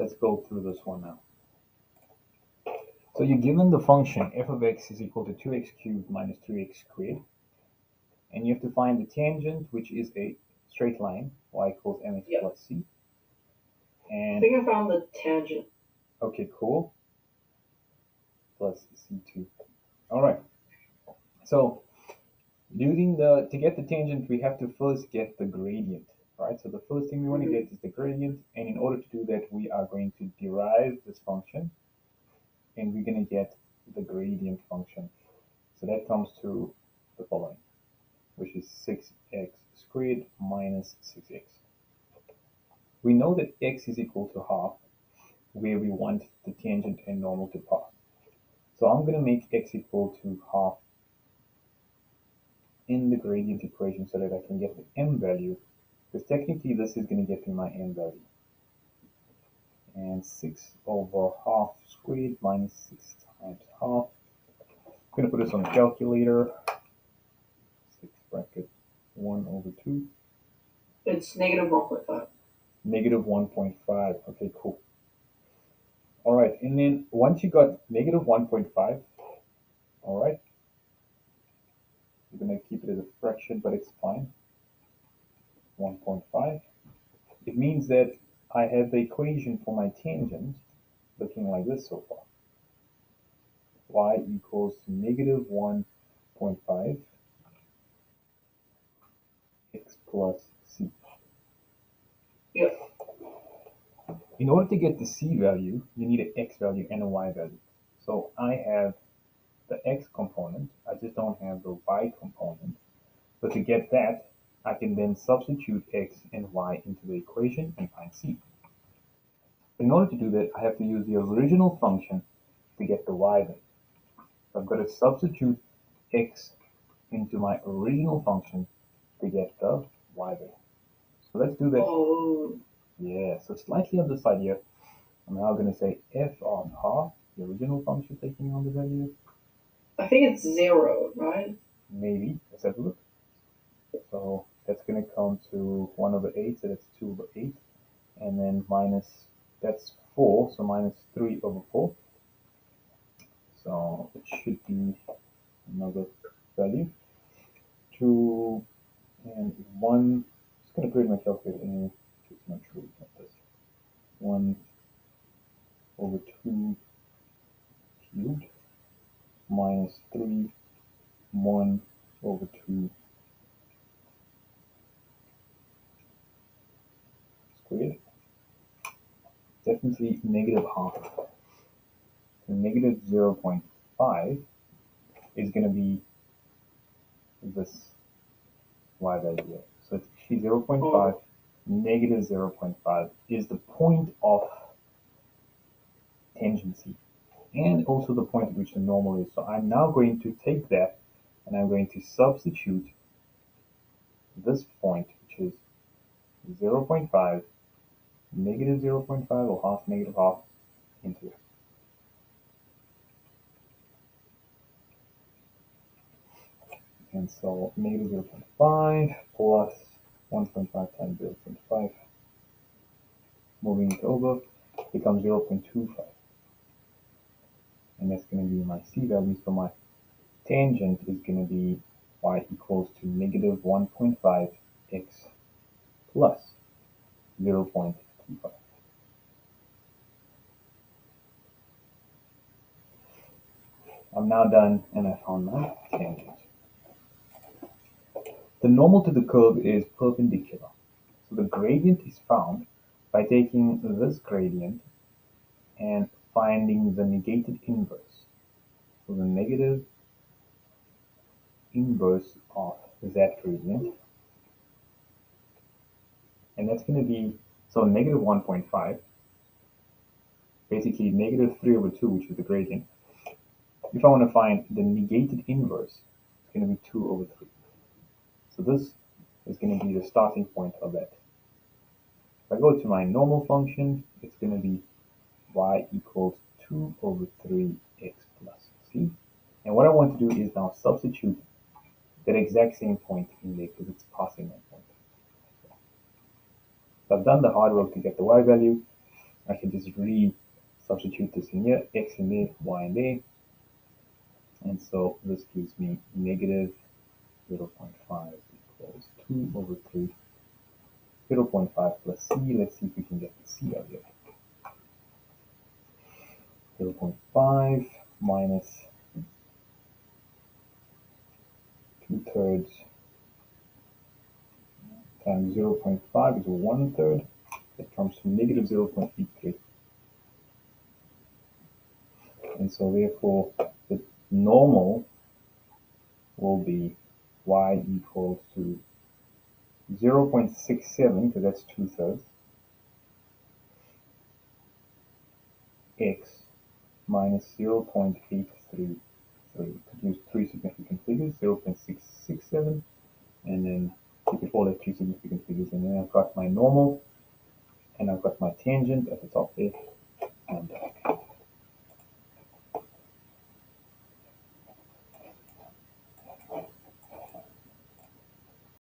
let's go through this one now. So you're given the function f of x is equal to 2x cubed minus 3x squared, and you have to find the tangent, which is a straight line, y equals mx plus c. I think I found the tangent. Okay, cool. Plus c2. All right. So to get the tangent, we have to first get the gradient, right? So the first thing we want to get is the gradient, and in order to do that, we are going to derive this function, and we're going to get the gradient function. So that comes to the following, which is 6x squared minus 6x. We know that x is equal to half, where we want the tangent and normal to pass. So I'm going to make x equal to half in the gradient equation so that I can get the m value, because technically this is going to get me my m value. And 6 over half squared minus 6 times half. I'm going to put this on the calculator. 6 bracket 1 over 2. It's negative 1.5. Negative 1.5. Okay, cool. All right, and then once you got negative 1.5, all right, we're going to keep it as a fraction, but it's fine. 1.5. It means that I have the equation for my tangent looking like this so far. Y equals negative 1.5 x plus c. Yep. In order to get the c value, you need an x value and a y value. So I have the x component, I just don't have the y component. So to get that, I can then substitute x and y into the equation and find c. In order to do that, I have to use the original function to get the y value. So I've got to substitute x into my original function to get the y value. So let's do that. Oh. Yeah, so slightly on the side here, I'm now going to say f of half, the original function taking on the value. I think it's 0, right? Maybe. Let's have a look. So that's going to come to 1 over 8, so that's 2 over 8. And then minus, that's 4, so minus 3 over 4. So it should be another value. 2 and 1. I'm just going to create my calculator anyway. Just not sure about this. 1 over 2 cubed minus 3, 1 over 2 squared. Definitely negative half. So negative 0.5 is going to be this y value here. So it's actually 0.5, negative 0.5 is the point of tangency, and also the point at which the normal is. So I'm now going to take that and I'm going to substitute this point, which is 0.5, negative 0.5 or half, negative half, into it. And so negative 0.5 plus 1.5 times 0.5, moving it over, becomes 0.25. And that's going to be my c value. So my tangent is going to be y equals to negative 1.5 x plus 0.25. I'm now done and I found my tangent. The normal to the curve is perpendicular. So the gradient is found by taking this gradient and finding the negated inverse. So the negative inverse of that gradient. And that's going to be, so negative 1.5, basically negative 3 over 2, which is the gradient. If I want to find the negated inverse, it's going to be 2 over 3. So this is going to be the starting point of that. If I go to my normal function, it's going to be y equals 2 over 3x plus c. And what I want to do is now substitute that exact same point in there because it's passing that point. So I've done the hard work to get the y value. I can just re-substitute this in here, x in there, y in there. And so this gives me negative 0.5 equals 2 over 3. 0.5 plus c. Let's see if we can get the c out here. 0.5 minus 2/3 times 0.5 is 1/3. That comes to negative 0.83. And so therefore the normal will be y equals to 0.67, because that's 2/3, x minus 0.833. Could use three significant figures, 0.667, and then you could call it three significant figures. And then I've got my normal, and I've got my tangent at the top there.